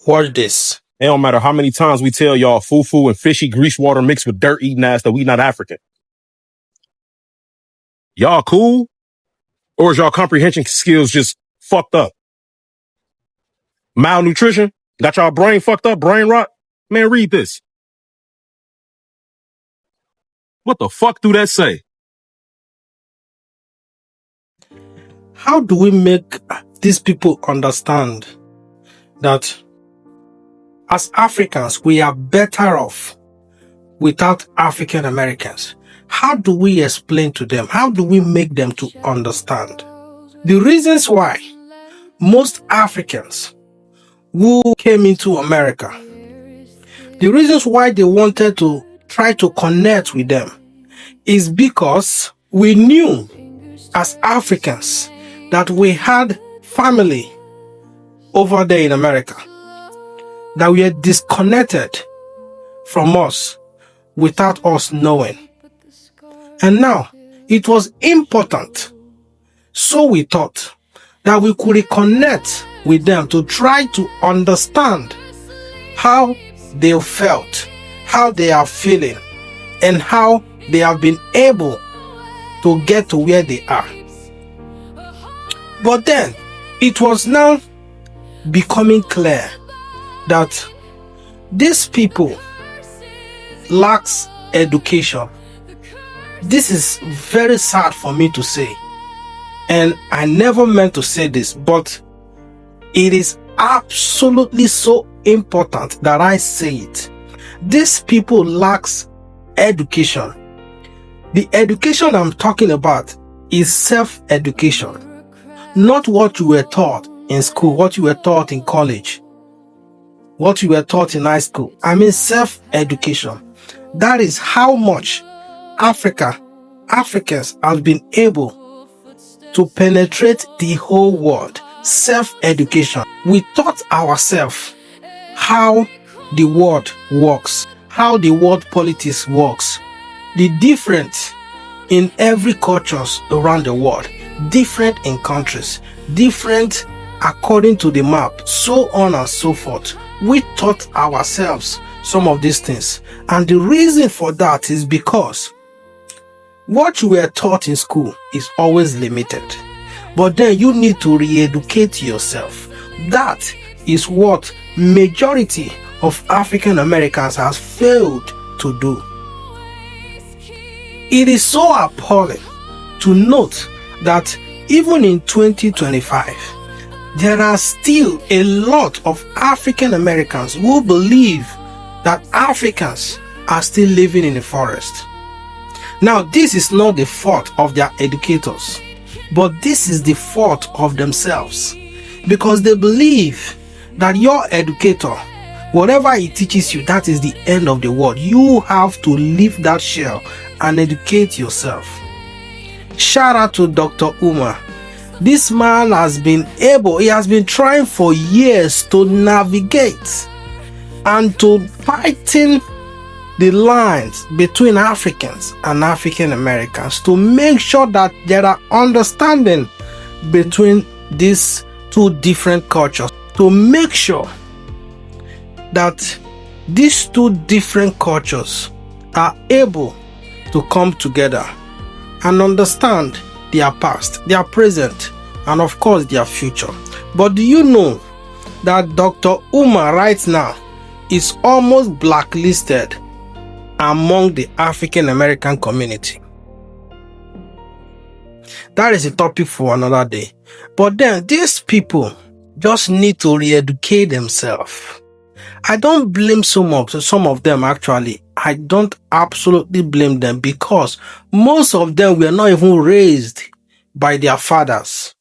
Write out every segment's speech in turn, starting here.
Watch this. It don't matter how many times we tell y'all fufu and fishy grease water mixed with dirt eating ass that we not African. Y'all cool? Or is y'all comprehension skills just fucked up? Malnutrition? Got y'all brain fucked up? Brain rot? Man, read this. What the fuck do that say? How do we make these people understand that as Africans, we are better off without African Americans? How do we explain to them? How do we make them to understand? The reasons why most Africans who came into America, the reasons why they wanted to try to connect with them is because we knew as Africans that we had family over there in America, that we are disconnected from us without us knowing. And now it was important, so we thought, that we could reconnect with them to try to understand how they felt, how they are feeling, and how they have been able to get to where they are. But then it was now becoming clear that these people lacks education. This is very sad for me to say, and I never meant to say this, but it is absolutely so important that I say it. These people lacks education. The education I'm talking about is self-education. Not what you were taught in school, what you were taught in college, what you were taught in high school. I mean self-education. That is how much Africans have been able to penetrate the whole world. Self-education. We taught ourselves how the world works, how the world politics works, the difference in every cultures around the world, different in countries, different according to the map, so on and so forth. We taught ourselves some of these things, and the reason for that is because what you were taught in school is always limited, but then you need to re-educate yourself. That is what majority of African Americans has failed to do. It is so appalling to note that even in 2025, there are still a lot of African Americans who believe that Africans are still living in the forest. Now, this is not the fault of their educators, but this is the fault of themselves, because they believe that your educator, whatever he teaches you, that is the end of the world. You have to leave that shell and educate yourself. Shout out to Dr. Umar. This man has been trying for years to navigate and to tighten the lines between Africans and African Americans, to make sure that there are understanding between these two different cultures, to make sure that these two different cultures are able to come together and understand their past, their present, and of course their future. But do you know that Dr. Umar right now is almost blacklisted among the African American community? That is a topic for another day. But then these people just need to re-educate themselves. I don't blame some of them actually. I don't absolutely blame them, because most of them were not even raised by their fathers.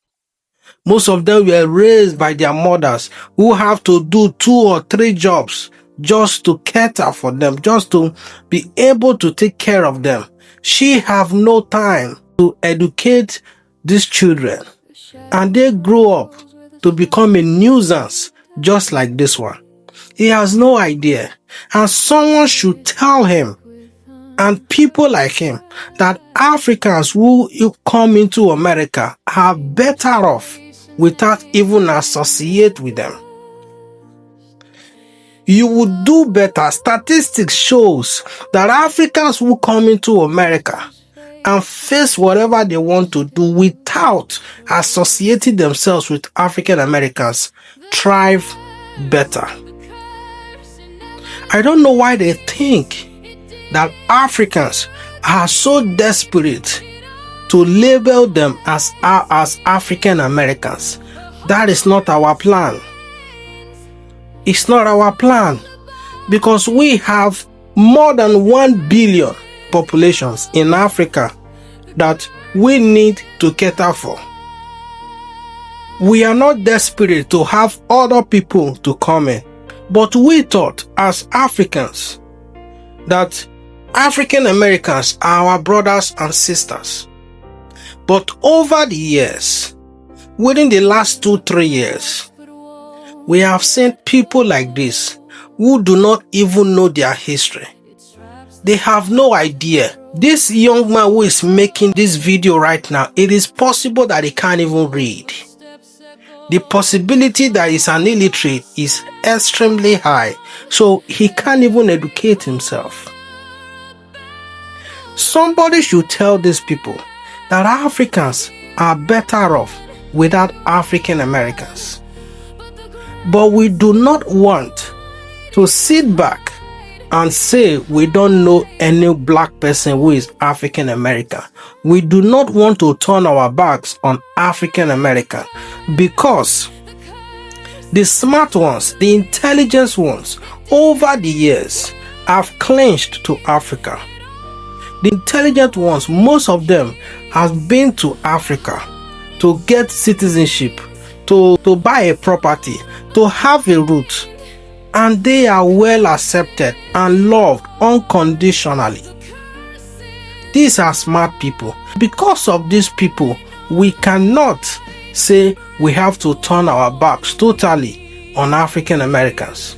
Most of them were raised by their mothers, who have to do 2 or 3 jobs just to cater for them, just to be able to take care of them. She have no time to educate these children, and they grow up to become a nuisance just like this one. He has no idea, and someone should tell him and people like him that Africans who come into America are better off without even associate with them. you would do better. Statistics shows that Africans who come into America and face whatever they want to do without associating themselves with African Americans thrive better. I don't know why they think that Africans are so desperate to label them as African Americans. That is not our plan. It's not our plan, because we have more than 1 billion populations in Africa that we need to cater for. We are not desperate to have other people to come in, but we thought as Africans that African Americans are our brothers and sisters. But over the years, within the last 2-3 years, we have seen people like this who do not even know their history. They have no idea. This young man who is making this video right now, it is possible that he can't even read. The possibility that he's an illiterate is extremely high, so he can't even educate himself. Somebody should tell these people that Africans are better off without African Americans. But we do not want to sit back and say we don't know any black person who is African American. We do not want to turn our backs on African American, because the smart ones, the intelligent ones, over the years have clinged to Africa. The intelligent ones, most of them have been to Africa to get citizenship, to buy a property, to have a root, and they are well accepted and loved unconditionally. These are smart people. Because of these people, we cannot say we have to turn our backs totally on African Americans.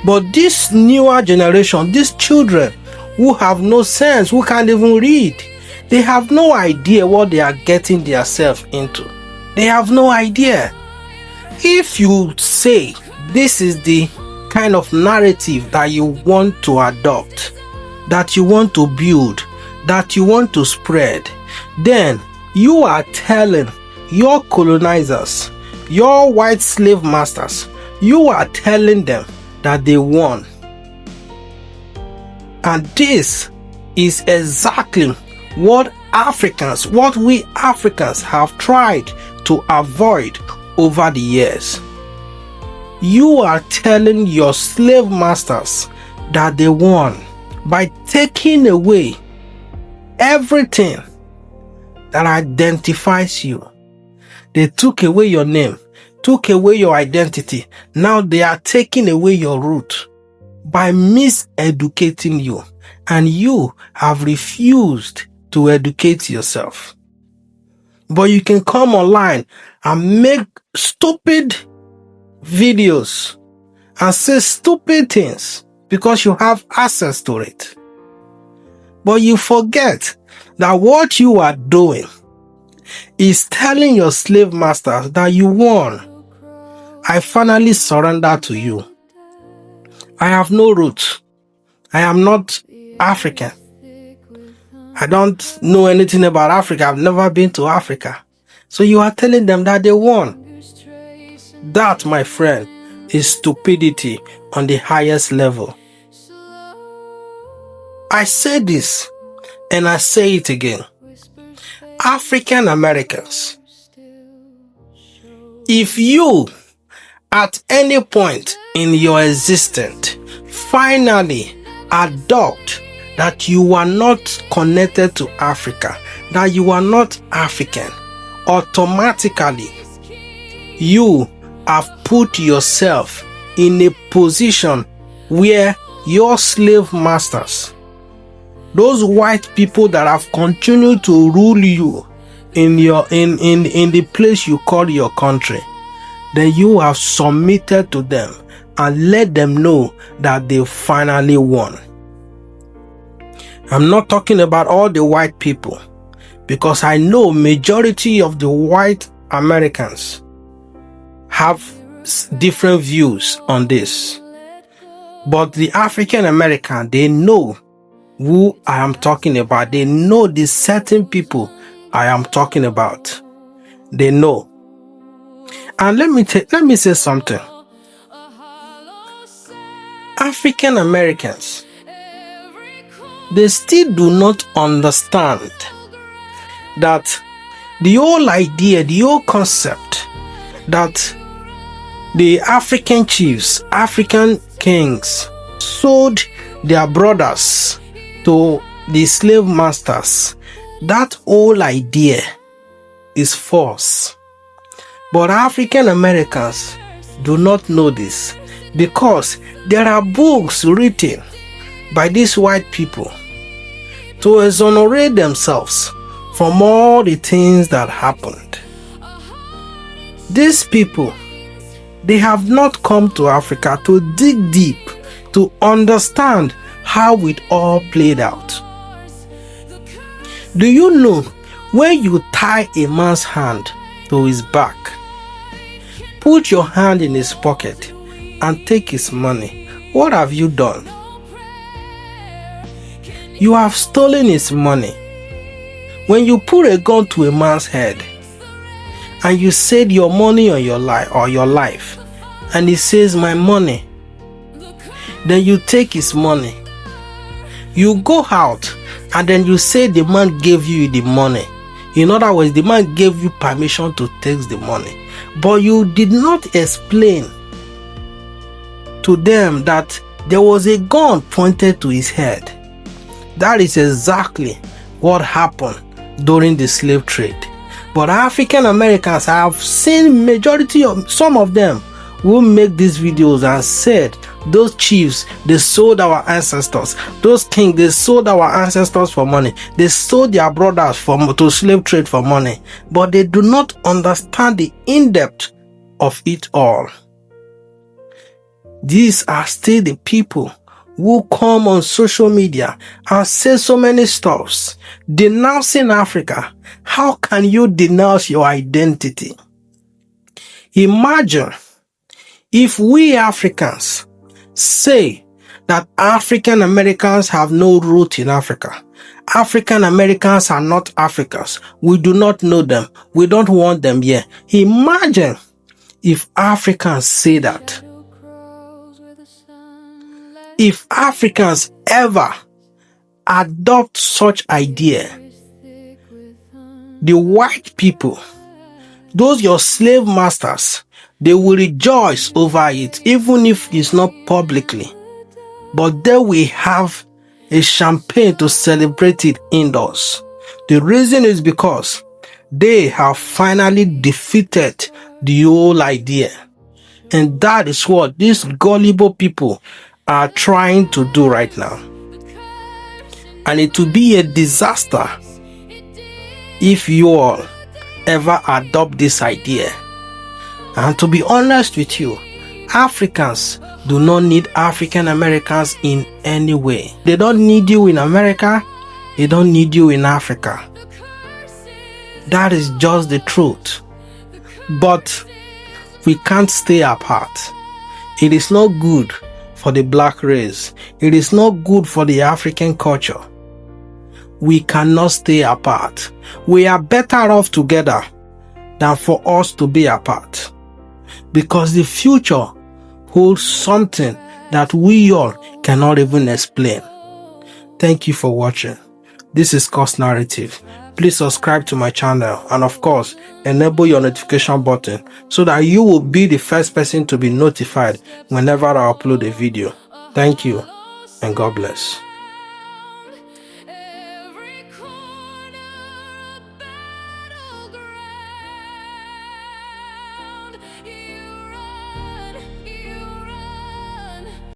But this newer generation, these children who have no sense, who can't even read, they have no idea what they are getting themselves into. They have no idea. If you say this is the kind of narrative that you want to adopt, that you want to build, that you want to spread, then you are telling your colonizers, your white slave masters, you are telling them that they won. And this is exactly what we Africans have tried to avoid over the years. You are telling your slave masters that they won by taking away everything that identifies you. They took away your name, took away your identity. Now they are taking away your root by miseducating you, and you have refused to educate yourself. But you can come online and make stupid videos and say stupid things because you have access to it. But you forget that what you are doing is telling your slave masters that you won. I finally surrender to you. I have no roots. I am not African. I don't know anything about Africa. I've never been to Africa. So you are telling them that they won. That, my friend, is stupidity on the highest level. I say this and I say it again. African Americans, if you at any point in your existence finally adopt that you are not connected to Africa, that you are not African, automatically you have put yourself in a position where your slave masters, those white people that have continued to rule you in the place you call your country, then you have submitted to them and let them know that they finally won. I'm not talking about all the white people, because I know majority of the white Americans have different views on this. But the African American, they know who I am talking about. They know the certain people I am talking about. They know. And let me say something. African Americans, they still do not understand that the whole idea, the whole concept that the African chiefs, African kings sold their brothers to the slave masters, that whole idea is false. But African Americans do not know this, because there are books written by these white people to exonerate themselves from all the things that happened. These people, they have not come to Africa to dig deep, to understand how it all played out. Do you know, when you tie a man's hand to his back, put your hand in his pocket and take his money, what have you done? You have stolen his money. When you put a gun to a man's head and you said your money or your life, and he says my money, then you take his money. You go out and then you say the man gave you the money. In other words, the man gave you permission to take the money, but you did not explain to them that there was a gun pointed to his head. That is exactly what happened during the slave trade. But African Americans, I have seen majority of some of them who make these videos and said those chiefs, they sold our ancestors. Those kings, they sold our ancestors for money. They sold their brothers to slave trade for money. But they do not understand the in-depth of it all. These are still the people who come on social media and say so many stuffs denouncing Africa. How can you denounce your identity? Imagine if we Africans say that African Americans have no root in Africa. African Americans are not Africans. We do not know them. We don't want them here. Imagine if Africans say that. If Africans ever adopt such idea, the white people, those your slave masters, they will rejoice over it, even if it's not publicly. But they will have a champagne to celebrate it indoors. The reason is because they have finally defeated the whole idea. And that is what these gullible people are trying to do right now. And it will be a disaster if you all ever adopt this idea. And to be honest with you, Africans do not need African Americans in any way. They don't need you in America. They don't need you in Africa. That is just the truth. But we can't stay apart. It is not good for the black race. It is not good for the African culture. We cannot stay apart. We are better off together than for us to be apart. Because the future holds something that we all cannot even explain. Thank you for watching. This is Cost Narrative. Please subscribe to my channel and of course enable your notification button so that you will be the first person to be notified whenever I upload a video. Thank you and God bless.